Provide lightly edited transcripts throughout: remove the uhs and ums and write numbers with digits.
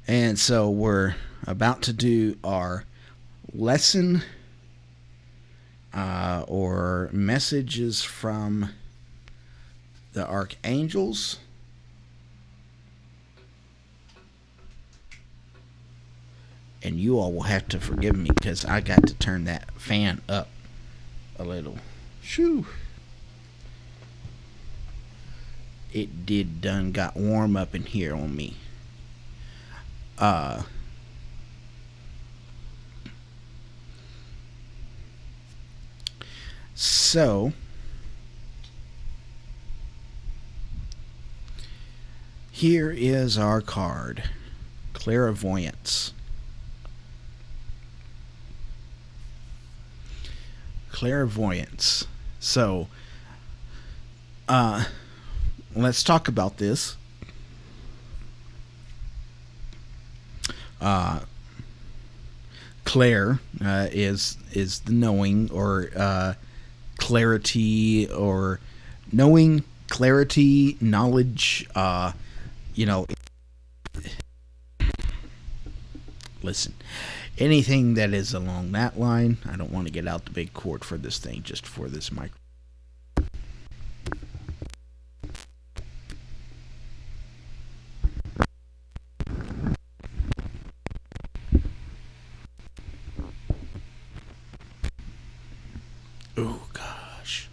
And so we're about to do our lesson or messages from the archangels. And you all will have to forgive me because I got to turn that fan up a little. Shoo. It did done got warm up in here on me. So here is our card, clairvoyance. Clairvoyance. So let's talk about this. Clair is the knowing, or clarity, or knowing, clarity, knowledge. Listen, anything that is along that line. I don't want to get out the big cord for this thing, just for this mic. Oh gosh.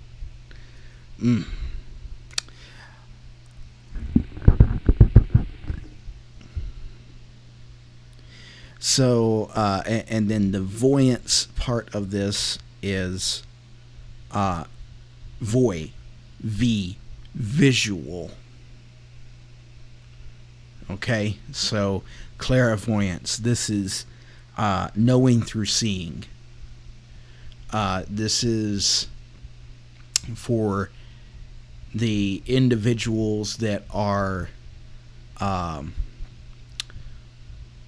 So, and then the voyance part of this is voy, visual. Okay, so clairvoyance. This is knowing through seeing. This is for the individuals that are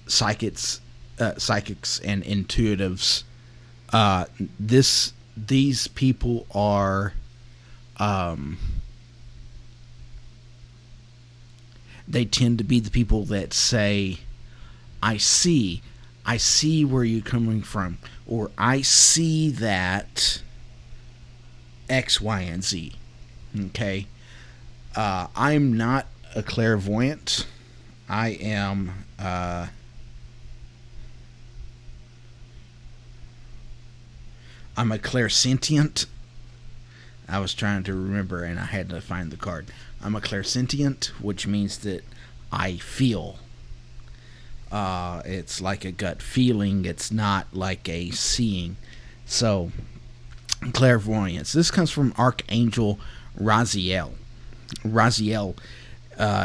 psychics and intuitives. These people are they tend to be the people that say, I see where you're coming from, or I see that X, Y, and Z. Okay. I'm not a clairvoyant. I am I'm a clairsentient. I was trying to remember and I had to find the card. I'm a clairsentient, which means that I feel. It's like a gut feeling. It's not like a seeing. So, clairvoyance. This comes from Archangel Raziel. Raziel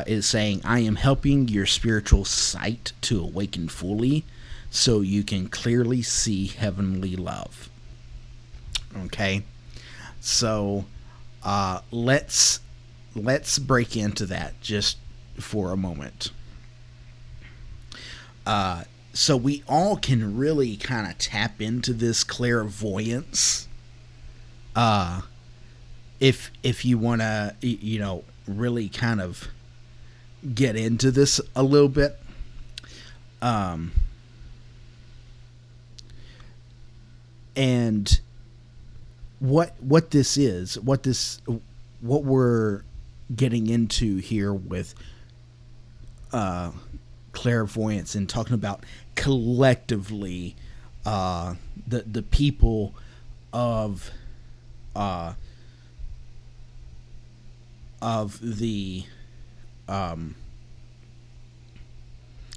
is saying, I am helping your spiritual sight to awaken fully so you can clearly see heavenly love. Okay, so let's break into that just for a moment. So we all can really kind of tap into this clairvoyance. If you want to, really kind of get into this a little bit. And what this is, what we're getting into here with clairvoyance and talking about collectively the people of the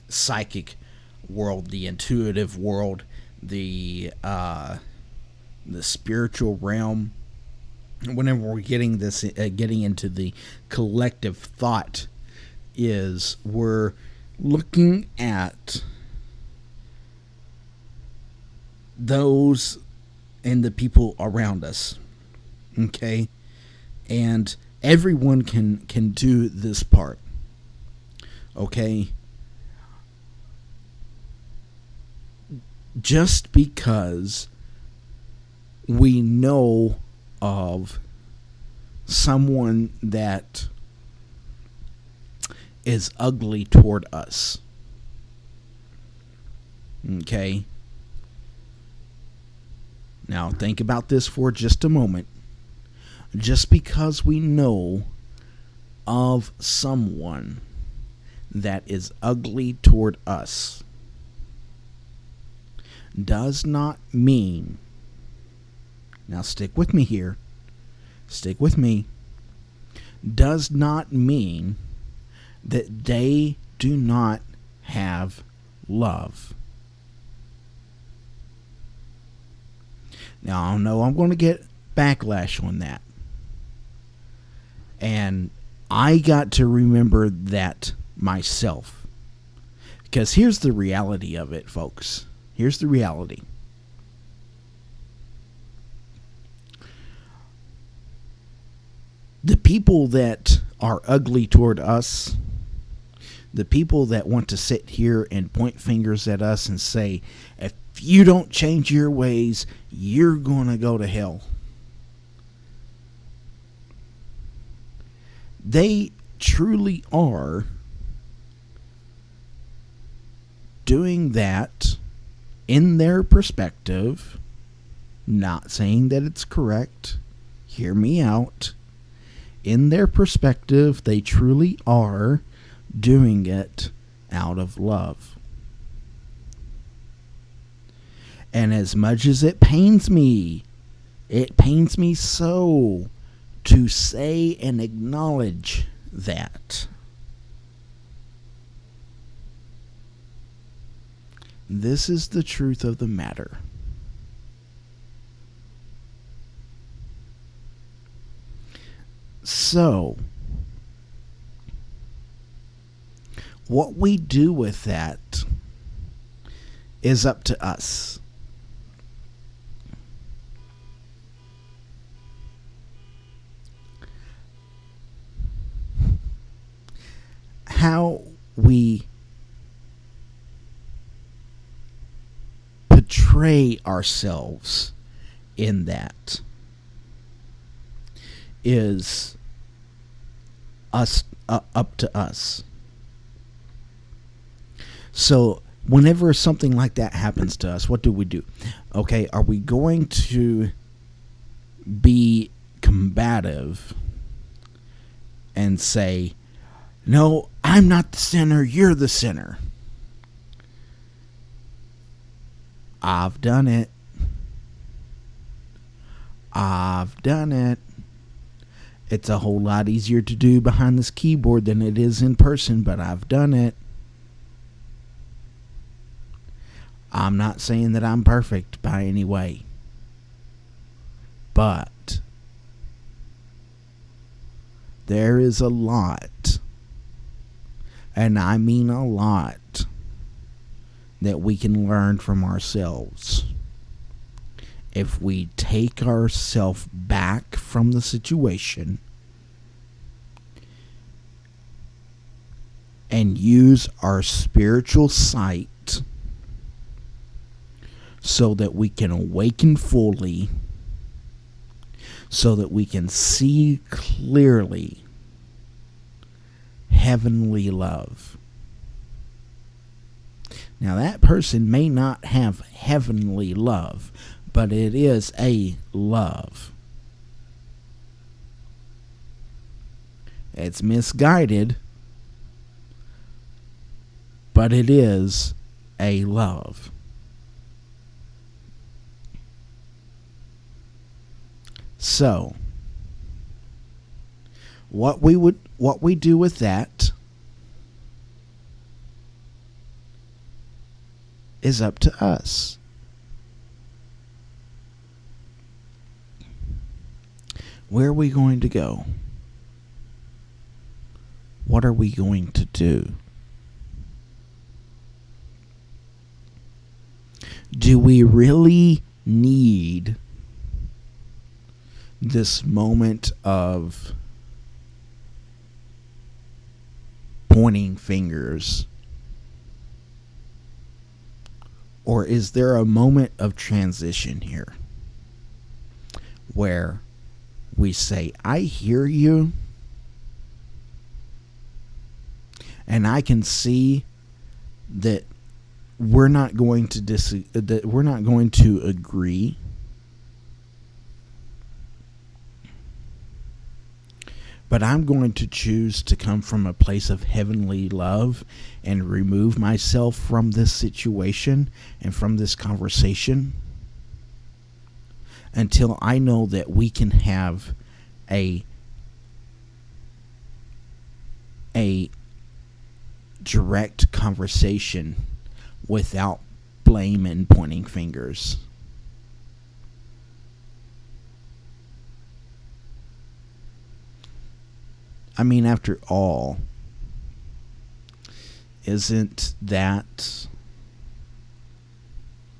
psychic world, the intuitive world, the spiritual realm. Whenever we're getting into the collective thought, is we're looking at those and the people around us. Okay, and everyone can do this part. Okay, just because we know of someone that is ugly toward us, Okay? Now, think about this for just a moment. Just because we know of someone that is ugly toward us does not mean, now stick with me here, stick with me, does not mean that they do not have love. Now, I know I'm going to get backlash on that. And I got to remember that myself. Because here's the reality of it, folks. Here's the reality. The people that are ugly toward us, the people that want to sit here and point fingers at us and say, if you don't change your ways, you're going to go to hell. They truly are doing that in their perspective. Not saying that it's correct. Hear me out. In their perspective, they truly are doing it out of love. And as much as it pains me so to say and acknowledge that, this is the truth of the matter. So, what we do with that is up to us. How we portray ourselves in that is us up to us. So whenever something like that happens to us, what do? Okay, are we going to be combative and say, no, I'm not the sinner, you're the sinner? I've done it. It's a whole lot easier to do behind this keyboard than it is in person, but I've done it. I'm not saying that I'm perfect by any way. But there is a lot, and I mean a lot, that we can learn from ourselves if we take ourselves back from the situation and use our spiritual sight so that we can awaken fully, so that we can see clearly heavenly love. Now, that person may not have heavenly love, but it is a love. It's misguided, but it is a love. So, what we do with that is up to us. Where are we going to go? What are we going to do? Do we really need this moment of pointing fingers? Or is there a moment of transition here where we say, I hear you, and I can see that we're not going to we're not going to agree, but I'm going to choose to come from a place of heavenly love and remove myself from this situation and from this conversation until I know that we can have a direct conversation without blame and pointing fingers. I mean, after all, isn't that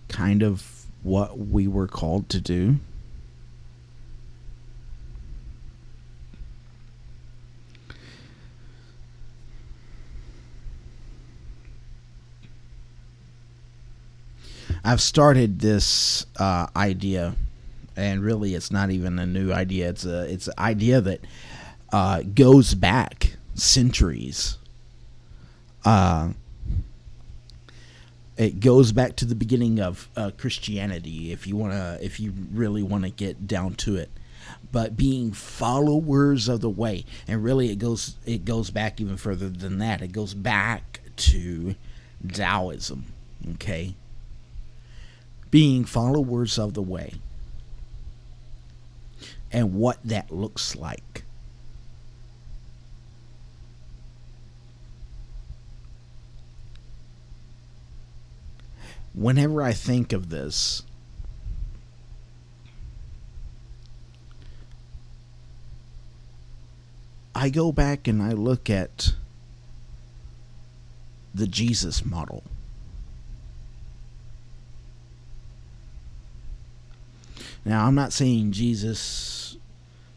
kind of what we were called to do? I've started this idea, and really, it's not even a new idea. It's an idea that goes back centuries. It goes back to the beginning of Christianity, if you really wanna get down to it. But being followers of the way, and really, it goes back even further than that. It goes back to Taoism. Okay. Being followers of the way and what that looks like. Whenever I think of this, I go back and I look at the Jesus model. Now, I'm not saying Jesus,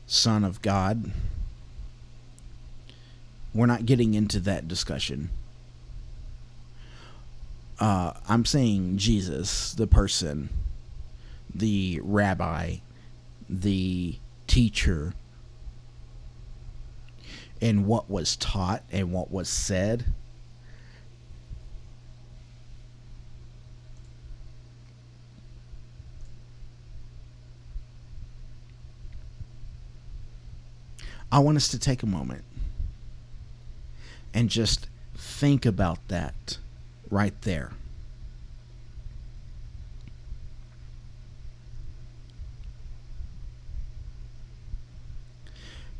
Son of God. We're not getting into that discussion. I'm saying Jesus, the person, the rabbi, the teacher, and what was taught and what was said. I want us to take a moment and just think about that right there.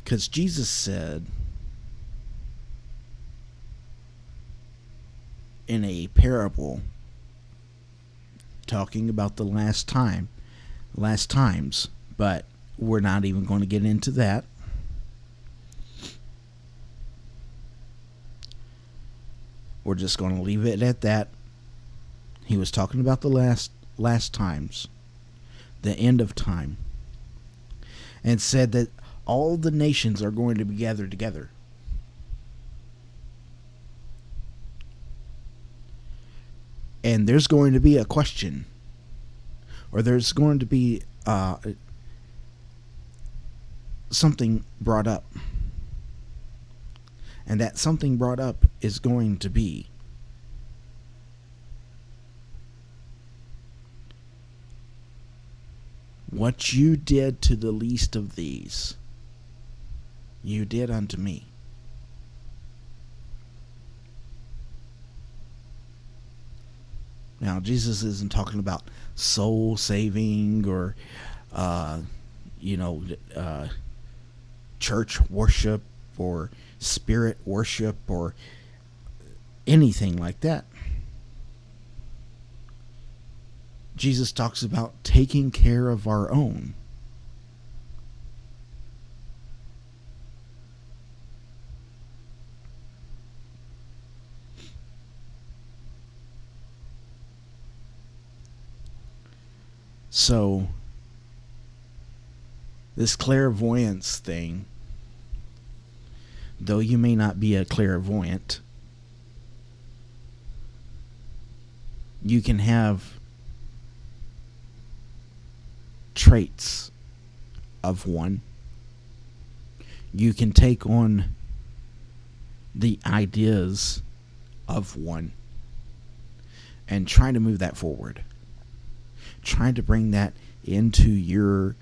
Because Jesus said in a parable talking about the last times, but we're not even going to get into that. We're just going to leave it at that. He was talking about the last times, the end of time, and said that all the nations are going to be gathered together. And there's going to be a question, or there's going to be something brought up. And that something brought up is going to be, what you did to the least of these, you did unto me. Now, Jesus isn't talking about soul saving or, church worship or spirit worship or anything like that. Jesus talks about taking care of our own. So, this clairvoyance thing, though you may not be a clairvoyant, you can have traits of one. You can take on the ideas of one. and trying to move that forward, trying to bring that into your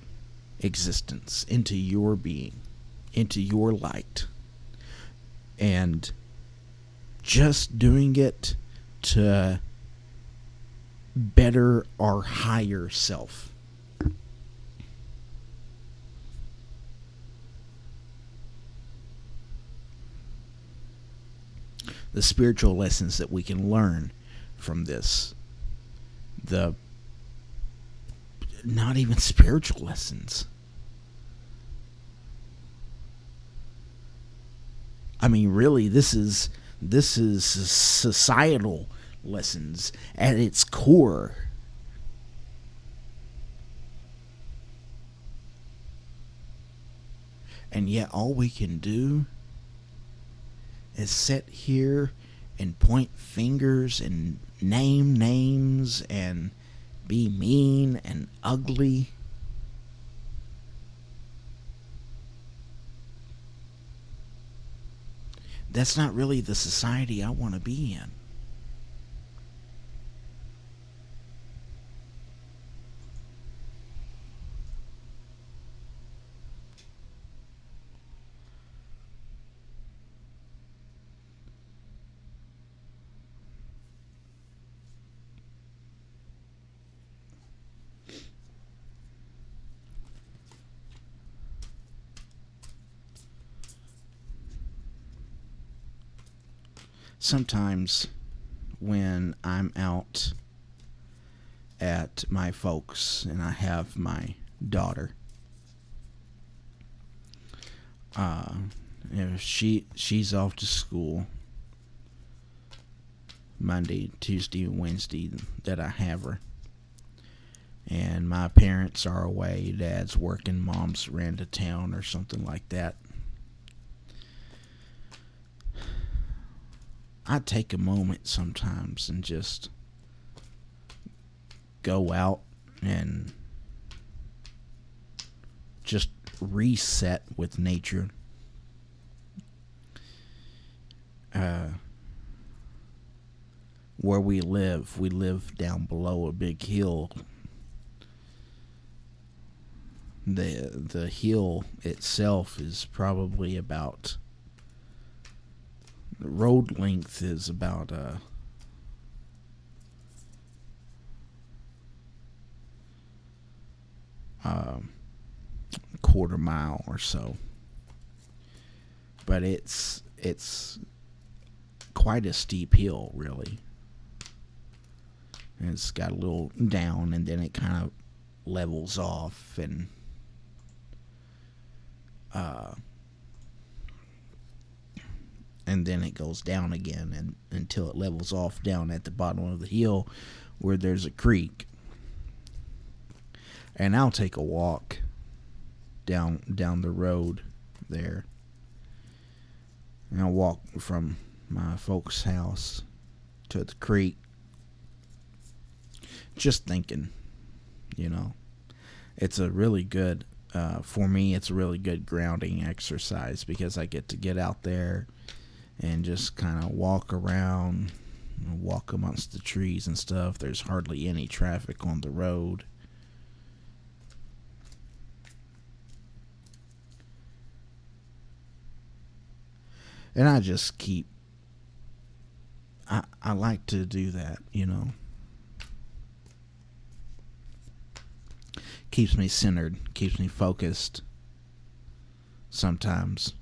existence, into your being, into your light, and just doing it to better our higher self. The spiritual lessons that we can learn from this, the not even spiritual lessons. I mean, really, this is societal lessons at its core. And yet all we can do is sit here and point fingers and name names and be mean and ugly. That's not really the society I want to be in. Sometimes when I'm out at my folks and I have my daughter, she's off to school Monday, Tuesday, and Wednesday that I have her, and my parents are away, dad's working, mom's ran to town or something like that, I take a moment sometimes and just go out and just reset with nature. Where we live down below a big hill. The hill itself is probably about, the road length is about quarter mile or so, but it's quite a steep hill, really. And it's got a little down, and then it kind of levels off, and then it goes down again, and until it levels off down at the bottom of the hill where there's a creek. And I'll take a walk down the road there, and I'll walk from my folks' house to the creek, just thinking, it's a really good, for me, it's a really good grounding exercise, because I get out there and just kind of walk around, walk amongst the trees and stuff. There's hardly any traffic on the road. And I just I like to do that, Keeps me centered, keeps me focused. Sometimes.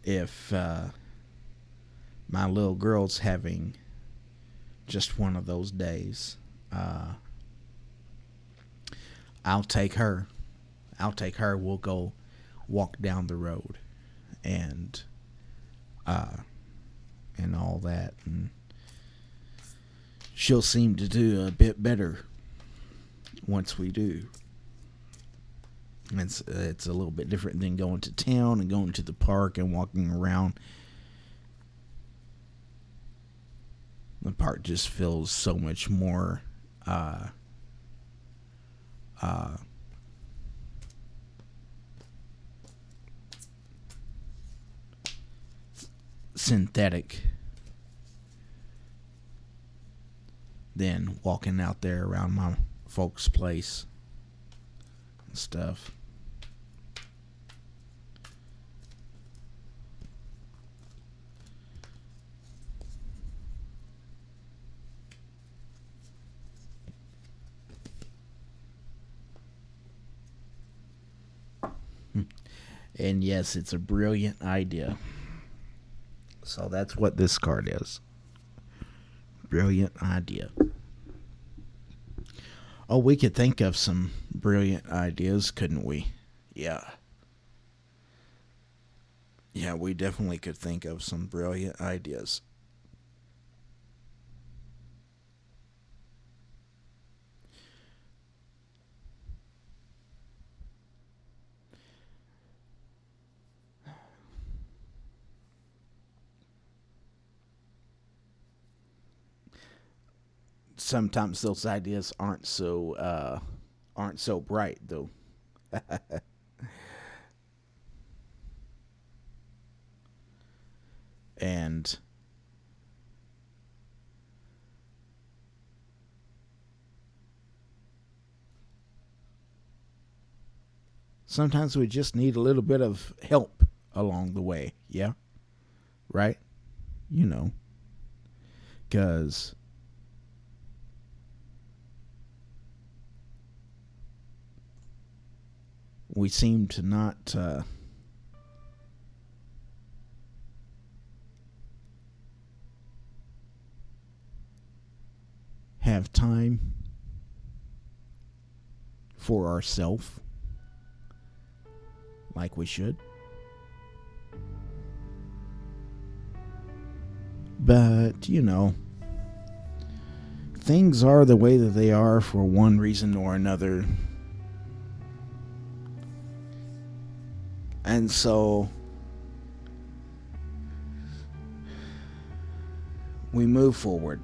If my little girl's having just one of those days, I'll take her. We'll go walk down the road and all that, and she'll seem to do a bit better once we do. It's a little bit different than going to town and going to the park and walking around. The park just feels so much more synthetic than walking out there around my folks' place and stuff. And yes, it's a brilliant idea. So that's what this card is. Brilliant idea. Oh, we could think of some brilliant ideas, couldn't we? Yeah. Yeah, we definitely could think of some brilliant ideas. Sometimes those ideas aren't so bright though. And sometimes we just need a little bit of help along the way. Yeah. Right? You know. Because we seem to not have time for ourselves like we should. But, you know, things are the way that they are for one reason or another. And so we move forward.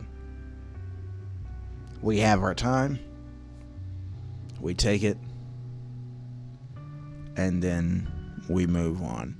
We have our time. We take it. And then we move on.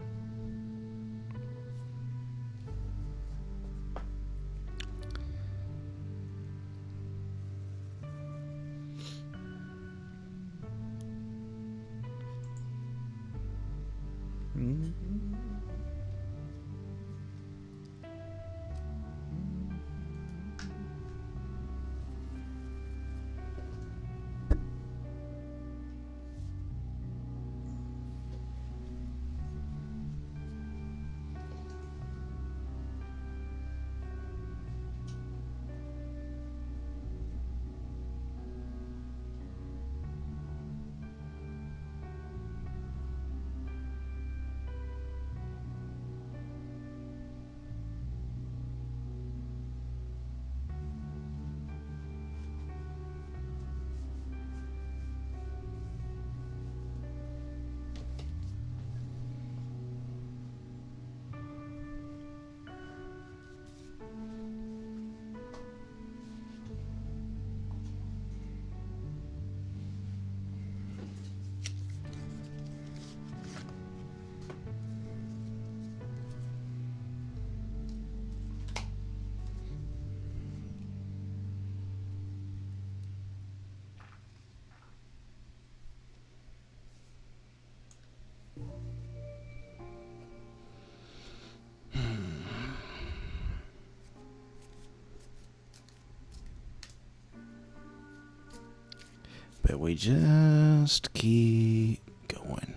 But we just keep going.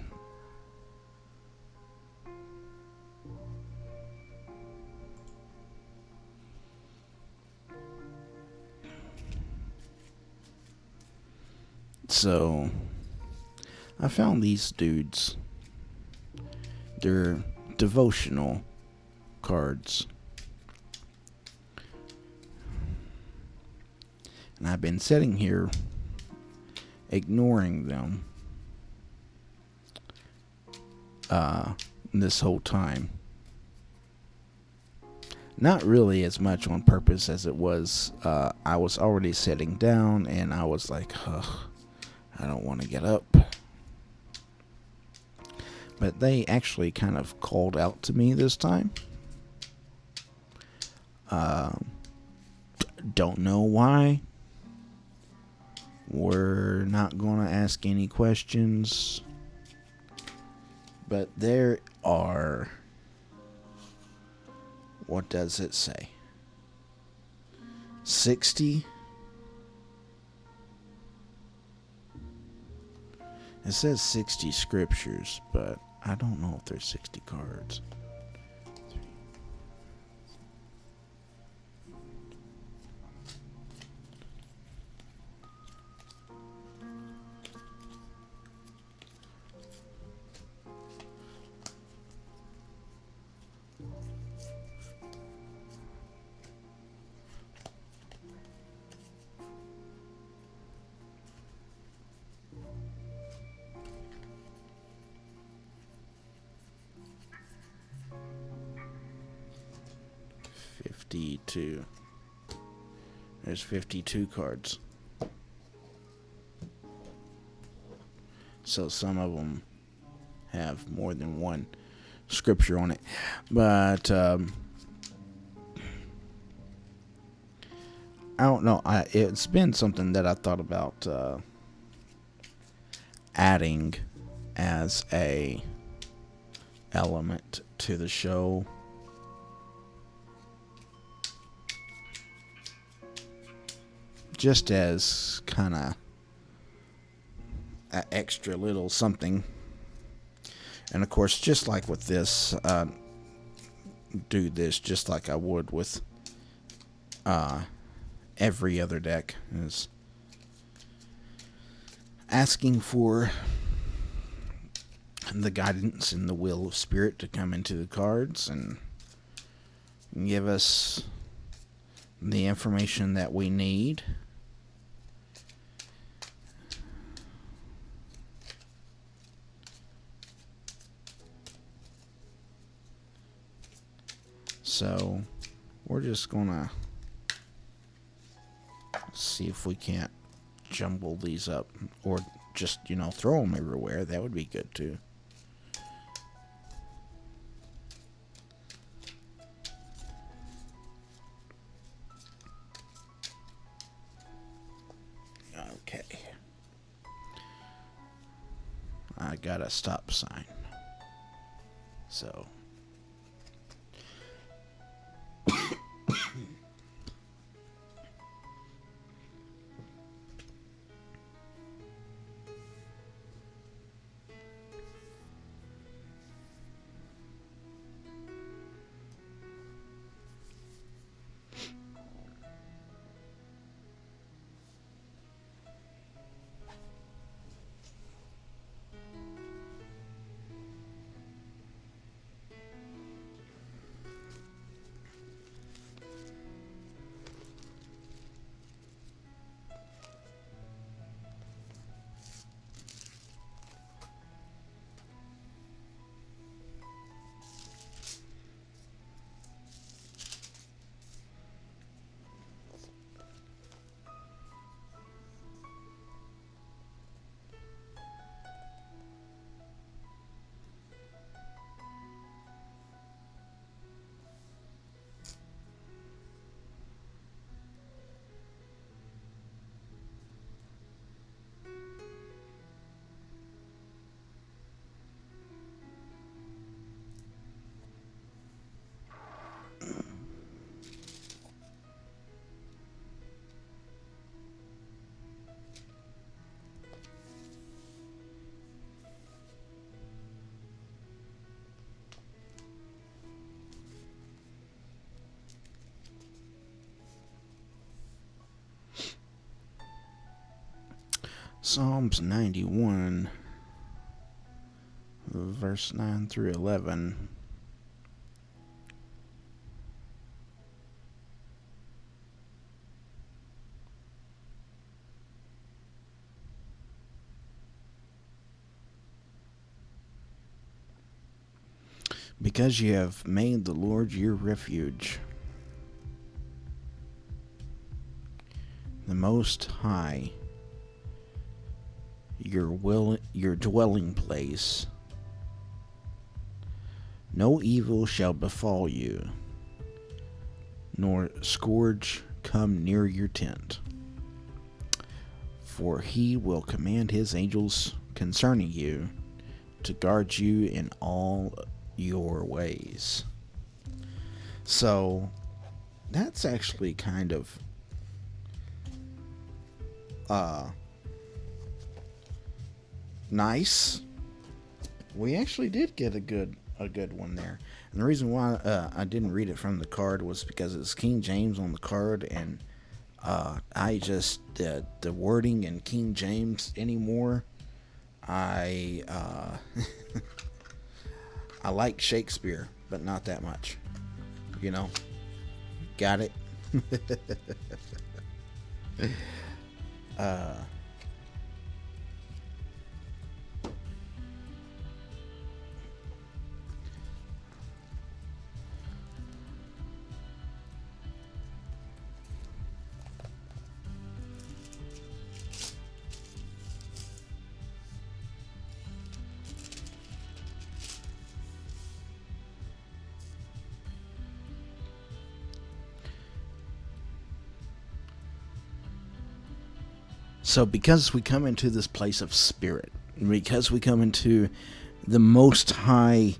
So, I found these dudes. They're devotional cards. And I've been sitting here ignoring them this whole time. Not really as much on purpose as it was. I was already sitting down and I was like, ugh, I don't want to get up. But they actually kind of called out to me this time. Don't know why. We're not going to ask any questions. But there are... What does it say? 60? It says 60 scriptures, but I don't know if there's 60 cards. There's 52 cards. So some of them have more than one scripture on it. But I don't know. It's been something that I thought about adding as a element to the show. Just as kind of an extra little something. And of course, just like with this, do this just like I would with every other deck, is asking for the guidance and the will of spirit to come into the cards and give us the information that we need. So we're just gonna see if we can't jumble these up, or just, throw them everywhere. That would be good too. Okay. I got a stop sign. So Psalms 91, verse 9 through 11. Because you have made the Lord your refuge, the Most High, your dwelling place, no evil shall befall you, nor scourge come near your tent. For he will command his angels concerning you to guard you in all your ways. So that's actually kind of nice. We actually did get a good one there. And the reason why I didn't read it from the card was because it's King James on the card, and I just the wording in King James anymore. I I like Shakespeare, but not that much. You know, got it. So because we come into this place of spirit, because we come into the most high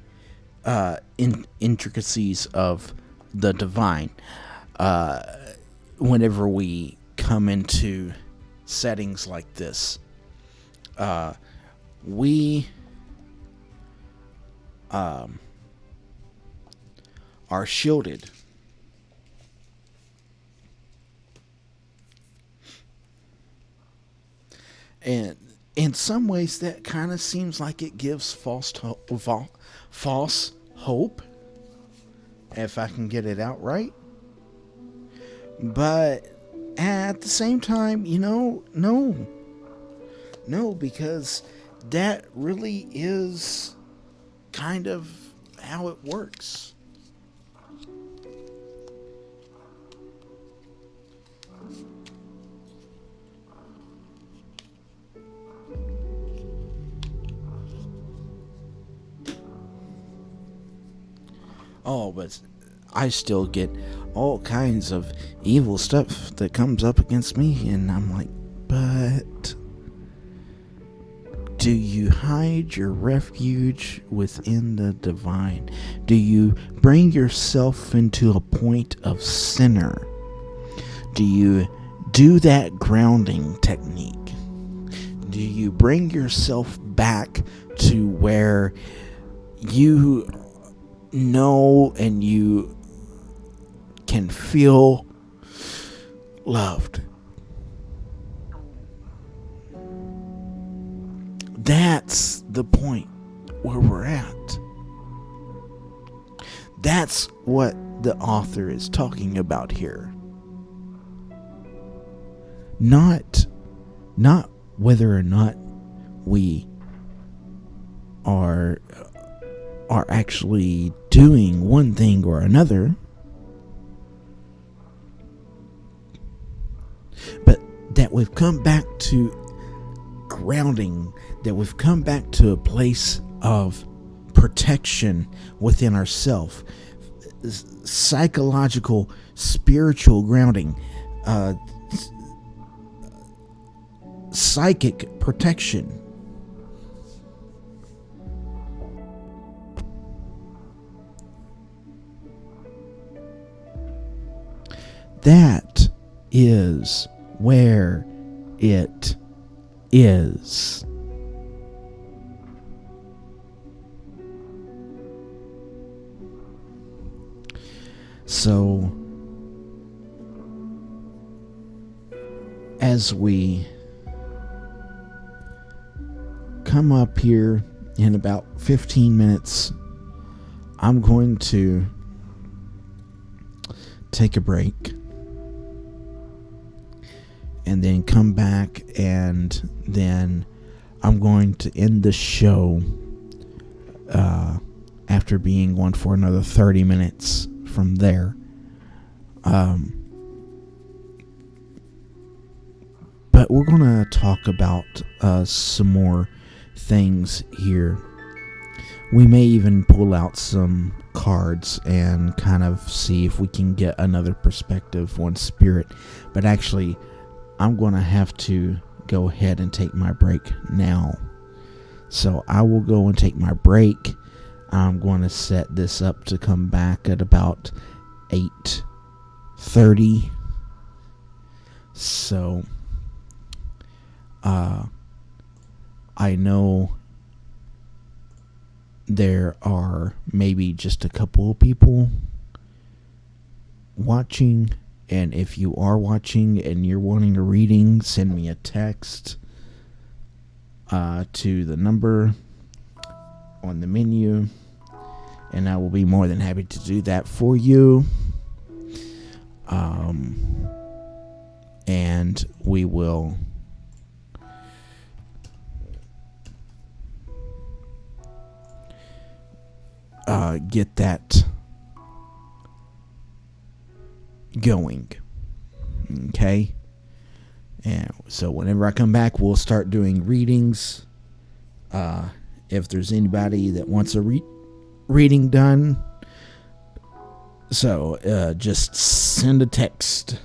intricacies of the divine, whenever we come into settings like this, we are shielded. And in some ways, that kind of seems like it gives false hope, if I can get it out right. But at the same time, no, because that really is kind of how it works. Oh, but I still get all kinds of evil stuff that comes up against me, and I'm like, but do you hide your refuge within the divine? Do you bring yourself into a point of center? Do you do that grounding technique? Do you bring yourself back to where you know and you can feel loved? That's the point where we're at. That's what the author is talking about here. Not whether or not we are actually doing one thing or another, but that we've come back to grounding, that we've come back to a place of protection within ourselves, psychological, spiritual grounding, psychic protection. That is where it is. So, as we come up here in about 15 minutes, I'm going to take a break and then come back, and then I'm going to end the show after being on for another 30 minutes from there. But we're going to talk about some more things here. We may even pull out some cards and kind of see if we can get another perspective on spirit. But actually, I'm going to have to go ahead and take my break now. So I will go and take my break. I'm going to set this up to come back at about 8:30. So I know there are maybe just a couple of people watching, and if you are watching and you're wanting a reading, send me a text to the number on the menu, and I will be more than happy to do that for you. And we will get that going. Okay? And so whenever I come back, we'll start doing readings. If there's anybody that wants a reading done, so just send a text.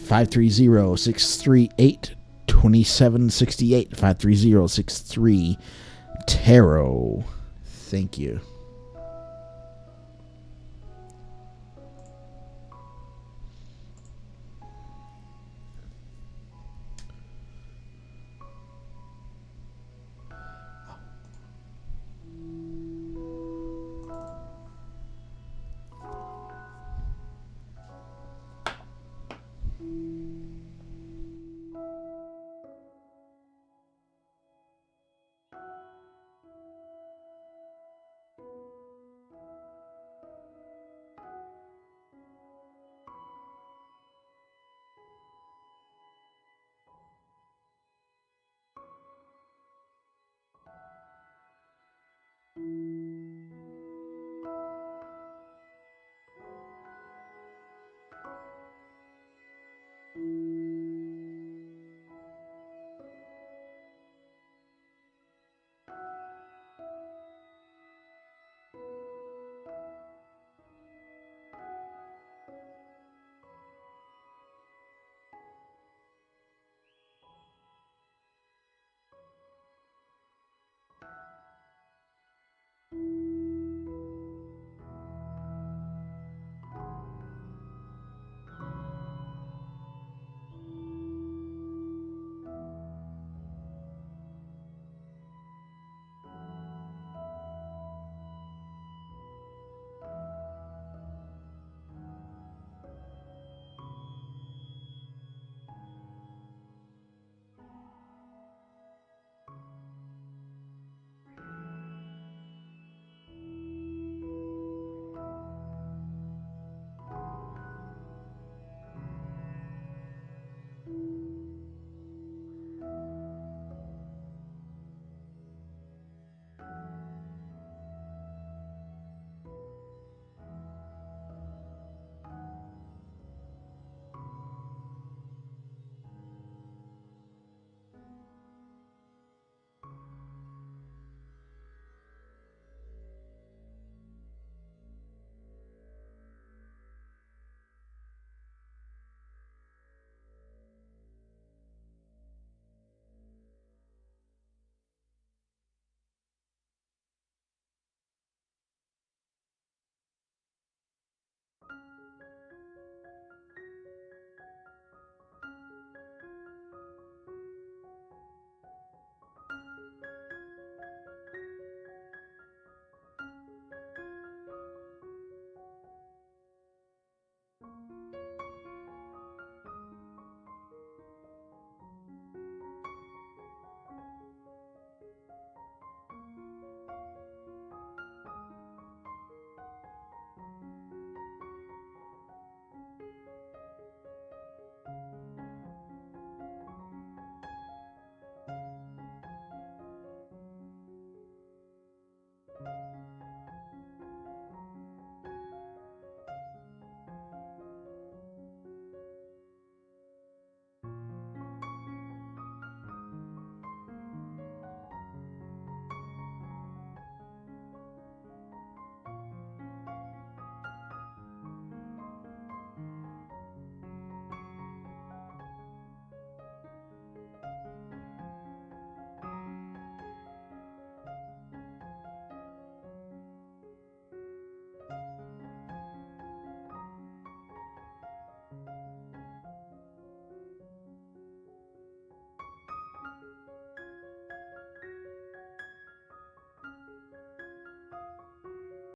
530-638-2768. 530-63 Tarot. Thank you.